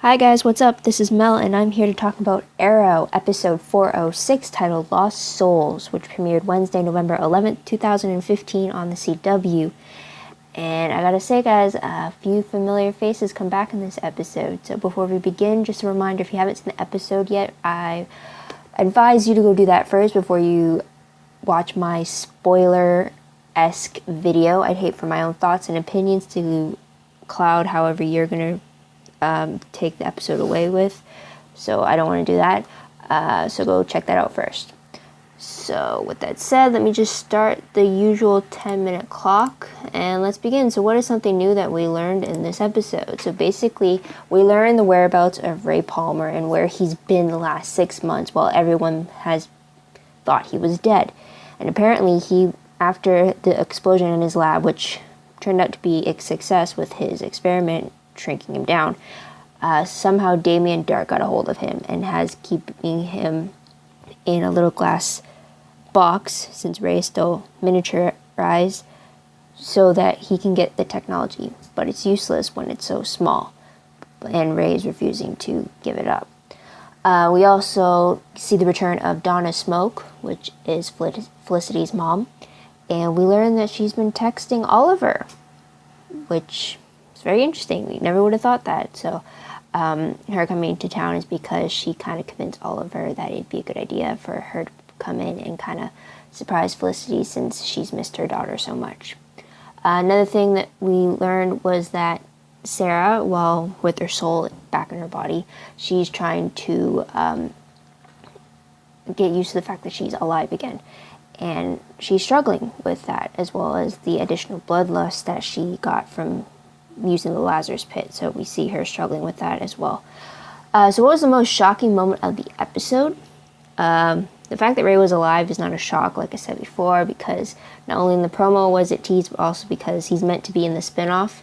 Hi guys, what's up? This is Mel, and I'm here to talk about Arrow, episode 406, titled Lost Souls, which premiered Wednesday, November 11th, 2015 on the CW. And I gotta say, guys, a few familiar faces come back in this episode. So before we begin, just a reminder, if you haven't seen the episode yet, I advise you to go do that first before you watch my spoiler-esque video. I'd hate for my own thoughts and opinions to cloud however you're gonna take the episode away with, so I don't want to do that, so go check that out first. So with that said, let me just start the usual 10-minute clock and let's begin. So what is something new that we learned in this episode? So basically, we learned the whereabouts of Ray Palmer and where he's been the last 6 months while everyone has thought he was dead. And apparently he, after the explosion in his lab, which turned out to be a success with his experiment shrinking him down, somehow Damien Dark got a hold of him and has keeping him in a little glass box, since Ray is still miniaturized, so that he can get the technology, but it's useless when it's so small, and Ray is refusing to give it up. We also see the return of Donna Smoke, which is Felicity's mom, and we learn that she's been texting Oliver, which is very interesting. We never would have thought that. So her coming to town is because she kind of convinced Oliver that it'd be a good idea for her to come in and kind of surprise Felicity since she's missed her daughter so much. Another thing that we learned was that Sarah, while with her soul back in her body, she's trying to get used to the fact that she's alive again. And she's struggling with that, as well as the additional bloodlust that she got from using the Lazarus pit. So we see her struggling with that as well. So what was the most shocking moment of the episode? The fact that Ray was alive is not a shock, like I said before, because not only in the promo was it teased, but also because he's meant to be in the spinoff.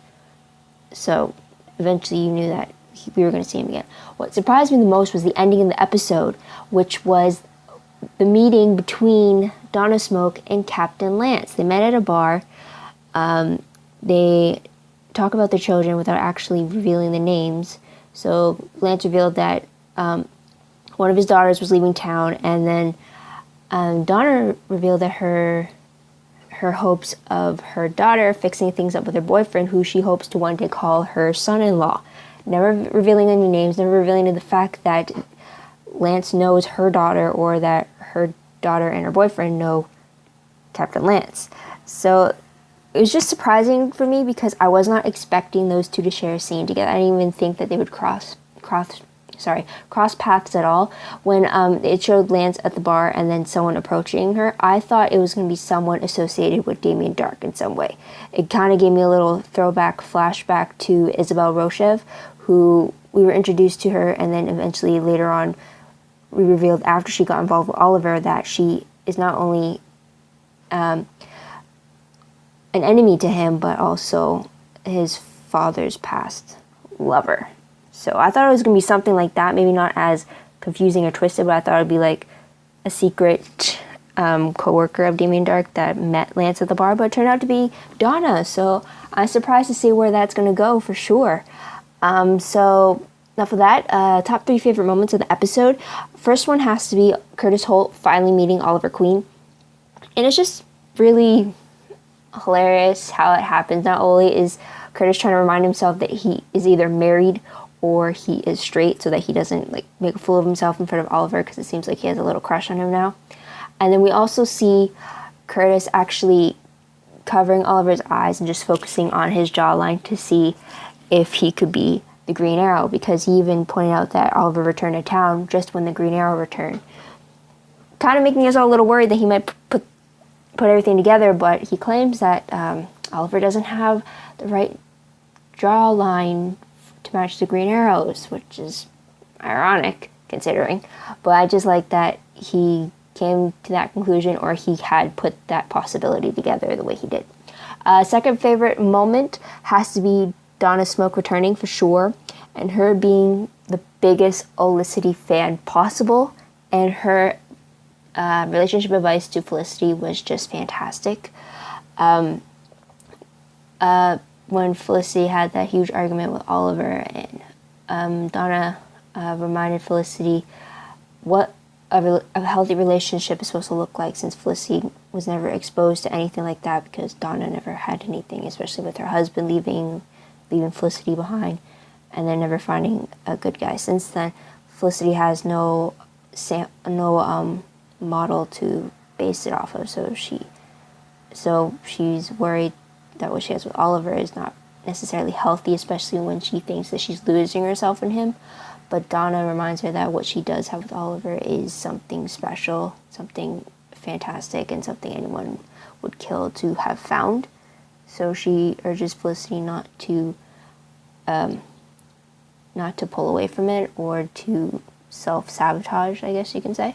So eventually you knew that we were going to see him again. What surprised me the most was the ending of the episode, which was the meeting between Donna Smoke and Captain Lance. They met at a bar. They talk about their children without actually revealing the names. So Lance revealed that one of his daughters was leaving town, and then Donna revealed that her hopes of her daughter fixing things up with her boyfriend, who she hopes to one day call her son-in-law. Never revealing any names, never revealing the fact that Lance knows her daughter, or that her daughter and her boyfriend know Captain Lance. So it was just surprising for me because I was not expecting those two to share a scene together. I didn't even think that they would cross paths at all. When it showed Lance at the bar and then someone approaching her, I thought it was going to be someone associated with Damien Dark in some way. It kind of gave me a little flashback to Isabel Rochev, who we were introduced to her, and then eventually later on we revealed after she got involved with Oliver that she is not only an enemy to him, but also his father's past lover. So I thought it was going to be something like that, maybe not as confusing or twisted, but I thought it would be like a secret co-worker of Damien Dark that met Lance at the bar, but it turned out to be Donna. So I'm surprised to see where that's going to go for sure. So enough of that. Top 3 favorite moments of the episode. First one has to be Curtis Holt finally meeting Oliver Queen. And it's just really hilarious how it happens. Not only is Curtis trying to remind himself that he is either married or he is straight, so that he doesn't like make a fool of himself in front of Oliver, because it seems like he has a little crush on him now. And then we also see Curtis actually covering Oliver's eyes and just focusing on his jawline to see if he could be the Green Arrow, because he even pointed out that Oliver returned to town just when the Green Arrow returned. Kind of making us all a little worried that he might put everything together, but he claims that Oliver doesn't have the right jawline to match the Green Arrows, which is ironic considering. But I just like that he came to that conclusion, or he had put that possibility together the way he did. Second favorite moment has to be Donna Smoke returning for sure, and her being the biggest Olicity fan possible, and her relationship advice to Felicity was just fantastic. When Felicity had that huge argument with Oliver, and Donna reminded Felicity what a healthy relationship is supposed to look like, since Felicity was never exposed to anything like that because Donna never had anything, especially with her husband leaving Felicity behind and then never finding a good guy. Since then, Felicity has no model to base it off of, so she's worried that what she has with Oliver is not necessarily healthy, especially when she thinks that she's losing herself in him. But Donna reminds her that what she does have with Oliver is something special, something fantastic, and something anyone would kill to have found. So she urges Felicity not to pull away from it or to self-sabotage, I guess you can say.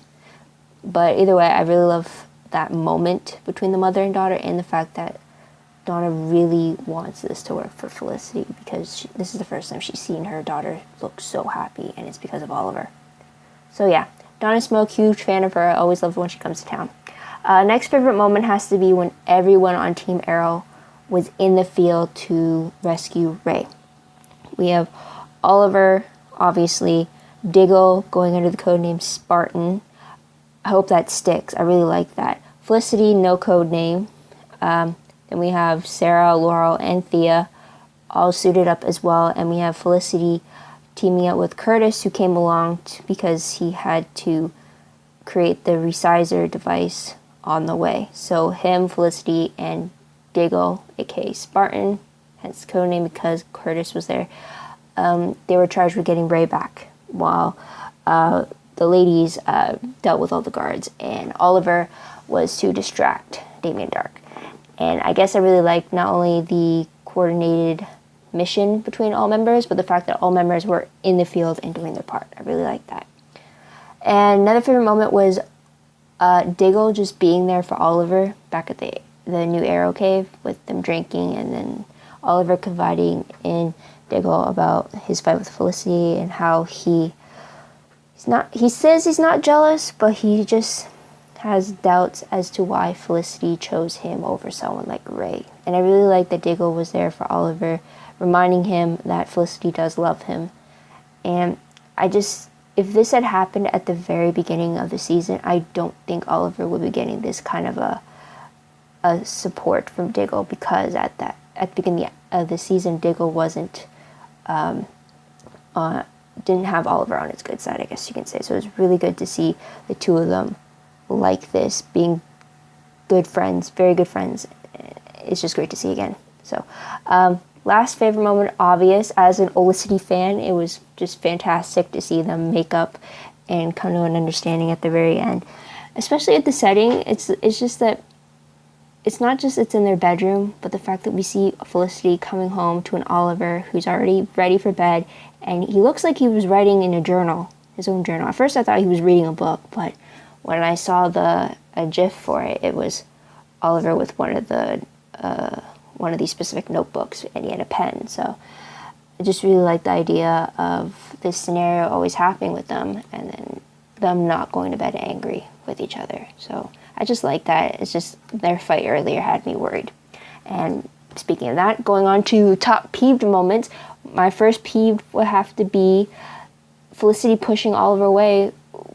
But either way, I really love that moment between the mother and daughter, and the fact that Donna really wants this to work for Felicity, because this is the first time she's seen her daughter look so happy, and it's because of Oliver. So yeah, Donna Smoke, huge fan of her. I always love her when she comes to town. Next favorite moment has to be when everyone on Team Arrow was in the field to rescue Ray. We have Oliver, obviously, Diggle going under the code name Spartan. I hope that sticks. I really like that. Felicity, no code name. Then we have Sarah, Laurel, and Thea all suited up as well. And we have Felicity teaming up with Curtis, who came along because he had to create the resizer device on the way. So him, Felicity, and Diggle, aka Spartan, hence code name because Curtis was there. They were charged with getting Ray back, while the ladies dealt with all the guards, and Oliver was to distract Damien Dark. And I guess I really liked not only the coordinated mission between all members, but the fact that all members were in the field and doing their part. I really liked that. And another favorite moment was Diggle just being there for Oliver back at the New Arrow Cave with them drinking, and then Oliver confiding in Diggle about his fight with Felicity and how he says he's not jealous, but he just has doubts as to why Felicity chose him over someone like Ray. And I really like that Diggle was there for Oliver, reminding him that Felicity does love him. And if this had happened at the very beginning of the season, I don't think Oliver would be getting this kind of a support from Diggle, because at the beginning of the season, Diggle didn't have Oliver on its good side, I guess you can say. So it was really good to see the two of them like this, being good friends, very good friends. It's just great to see again. So last favorite moment, obvious, as an Olicity fan, it was just fantastic to see them make up and come to an understanding at the very end, especially at the setting. It's just that it's not just it's in their bedroom, but the fact that we see Felicity coming home to an Oliver who's already ready for bed, and he looks like he was writing in a journal, his own journal. At first I thought he was reading a book, but when I saw a GIF for it, it was Oliver with one of these specific notebooks, and he had a pen. So I just really like the idea of this scenario always happening with them, and then them not going to bed angry with each other. So I just like that. It's just their fight earlier had me worried. And speaking of that, going on to top peeved moments, my first peeved would have to be Felicity pushing Oliver away,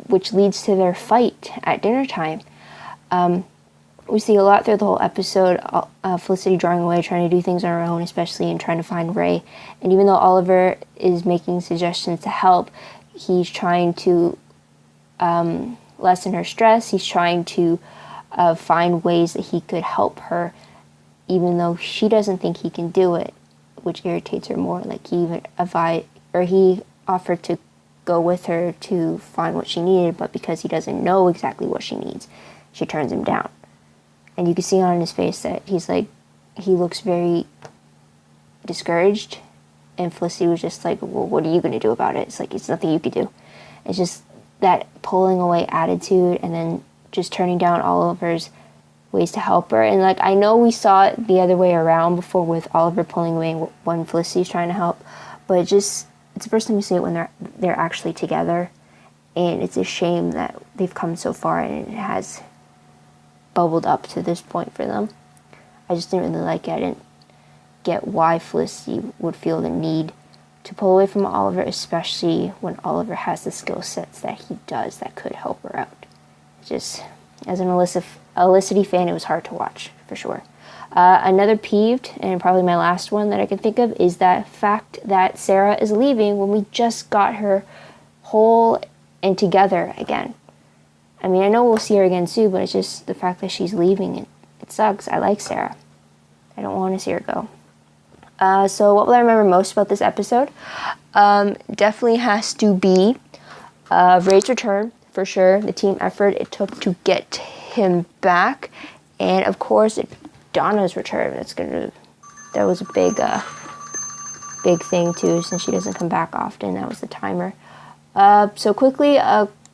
which leads to their fight at dinner time. We see a lot through the whole episode, Felicity drawing away, trying to do things on her own, especially in trying to find Ray. And even though Oliver is making suggestions to help, he's trying to lessen her stress. He's trying to find ways that he could help her, even though she doesn't think he can do it, which irritates her more. Like he offered to go with her to find what she needed, but because he doesn't know exactly what she needs, she turns him down. And you can see on his face that he looks very discouraged. And Felicity was just like, well, what are you going to do about it? It's like, it's nothing you could do. It's just that pulling away attitude, and then just turning down Oliver's ways to help her. And like, I know we saw it the other way around before with Oliver pulling away when Felicity's trying to help, but it's the first time you see it when they're actually together. And it's a shame that they've come so far and it has bubbled up to this point for them. I just didn't really like it. I didn't get why Felicity would feel the need to pull away from Oliver, especially when Oliver has the skill sets that he does that could help her out. Just, as an Felicity fan, it was hard to watch, for sure. Another peeved, and probably my last one that I can think of, is that fact that Sarah is leaving when we just got her whole and together again. I mean, I know we'll see her again soon, but it's just the fact that she's leaving. It sucks. I like Sarah. I don't want to see her go. So what will I remember most about this episode? Definitely has to be Ray's return, for sure. The team effort it took to get him back. And, of course, Donna's return. That was a big thing, too, since she doesn't come back often. That was the timer. So quickly,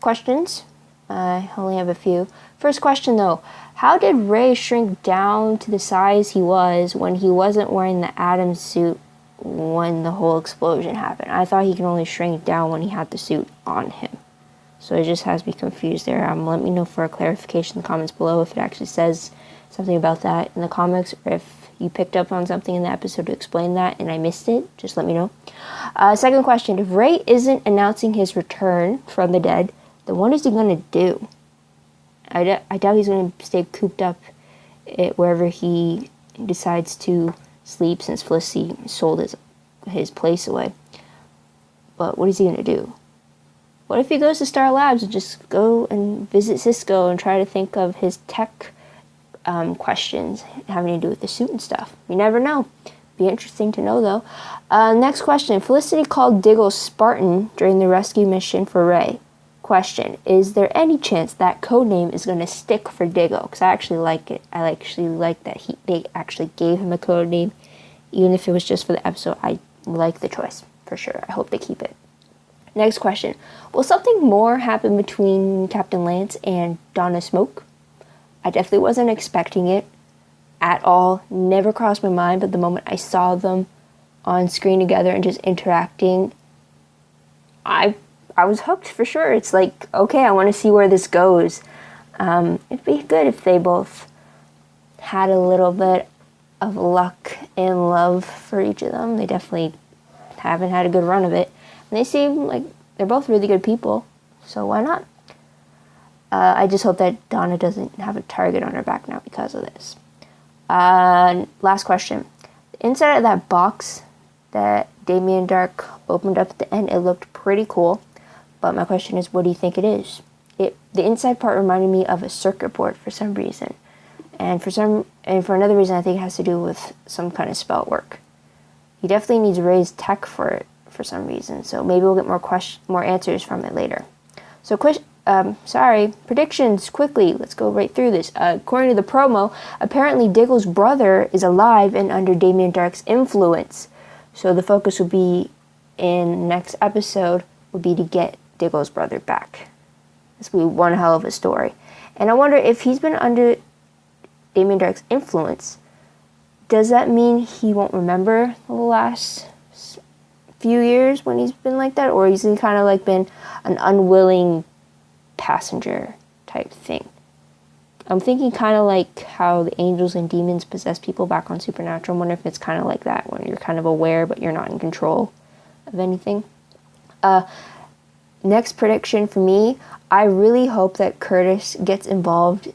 questions. I only have a few. First question, though. How did Ray shrink down to the size he was when he wasn't wearing the Atom suit when the whole explosion happened? I thought he could only shrink down when he had the suit on him. So it just has me confused there. Let me know for a clarification in the comments below if it actually says something about that in the comics, or if you picked up on something in the episode to explain that and I missed it, just let me know. Second question, if Ray isn't announcing his return from the dead, then what is he going to do? I doubt he's going to stay cooped up wherever he decides to sleep, since Felicity sold his place away. But what is he going to do? What if he goes to Star Labs and just go and visit Cisco and try to think of his tech questions having to do with the suit and stuff? You never know. Be interesting to know, though. Next question. Felicity called Diggle Spartan during the rescue mission for Ray. Question. Is there any chance that codename is going to stick for Diggle? Because I actually like it. I actually like that they actually gave him a codename. Even if it was just for the episode, I like the choice, for sure. I hope they keep it. Next question. Will something more happen between Captain Lance and Donna Smoke? I definitely wasn't expecting it at all. Never crossed my mind, but the moment I saw them on screen together and just interacting, I was hooked, for sure. It's like, okay, I want to see where this goes. It'd be good if they both had a little bit of luck and love for each of them. They definitely haven't had a good run of it. And they seem like they're both really good people, so why not? I just hope that Donna doesn't have a target on her back now because of this. Last question. Inside of that box that Damien Dark opened up at the end, it looked pretty cool. But my question is, what do you think it is? The inside part reminded me of a circuit board for some reason. And for another reason, I think it has to do with some kind of spell work. He definitely needs Ray's tech for it for some reason. So maybe we'll get more answers from it later. So predictions quickly. Let's go right through this. According to the promo, apparently Diggle's brother is alive and under Damien Dark's influence. So the focus will be in next episode would be to get Diggle's brother back. This will be one hell of a story. And I wonder if he's been under Damien Dark's influence, does that mean he won't remember the last few years when he's been like that? Or has he kind of like been an unwilling passenger type thing? I'm thinking kind of like how the angels and demons possess people back on Supernatural. I wonder if it's kind of like that, when you're kind of aware but you're not in control of anything. Next prediction for me, I really hope that Curtis gets involved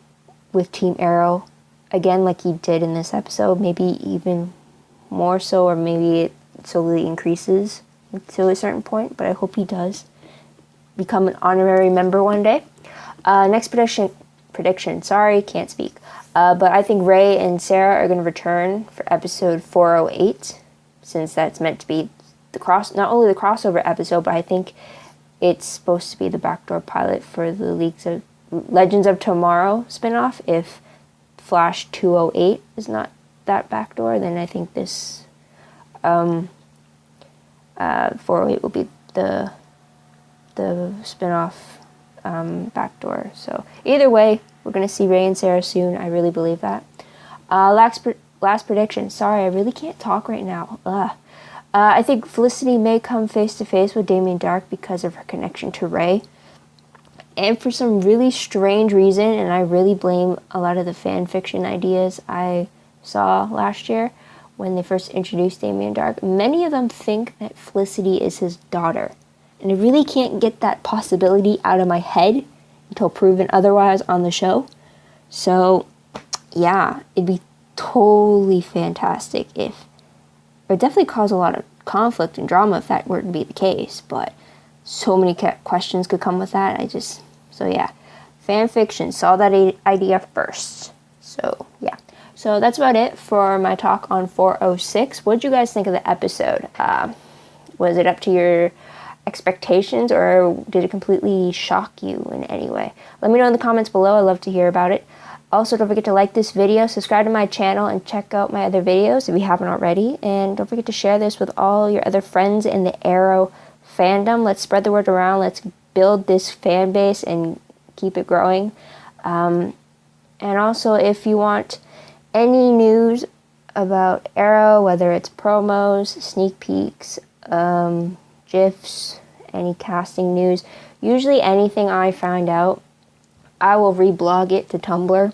with Team Arrow again like he did in this episode, maybe even more so, or maybe it slowly increases to a certain point, but I hope he does become an honorary member one day. Next prediction, sorry, can't speak. But I think Ray and Sarah are going to return for episode 408, since that's meant to be not only the crossover episode, but I think it's supposed to be the backdoor pilot for the Legends of Tomorrow spinoff. If Flash 208 is not that backdoor, then I think this 408 will be the spinoff backdoor. So either way, we're going to see Ray and Sarah soon. I really believe that. Last prediction. Sorry, I really can't talk right now. I think Felicity may come face to face with Damien Dark because of her connection to Ray. And for some really strange reason, and I really blame a lot of the fan fiction ideas I saw last year, when they first introduced Damien Dark, many of them think that Felicity is his daughter. And I really can't get that possibility out of my head until proven otherwise on the show. So, yeah, it'd be totally fantastic it would definitely cause a lot of conflict and drama if that were to be the case, but so many questions could come with that. So yeah, fan fiction, saw that idea first. So yeah, so that's about it for my talk on 406. What did you guys think of the episode? Was it up to your expectations, or did it completely shock you in any way? Let me know in the comments below. I'd love to hear about it. Also, don't forget to like this video, subscribe to my channel, and check out my other videos if you haven't already. And don't forget to share this with all your other friends in the Arrow fandom. Let's spread the word around. Let's build this fan base and keep it growing. And also, if you want any news about Arrow, whether it's promos, sneak peeks, GIFs, any casting news, usually anything I find out, I will reblog it to Tumblr,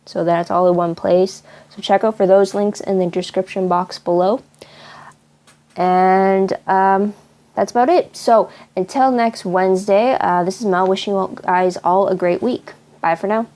so that it's all in one place. So check out for those links in the description box below. And that's about it. So until next Wednesday, this is Mel wishing you guys all a great week. Bye for now.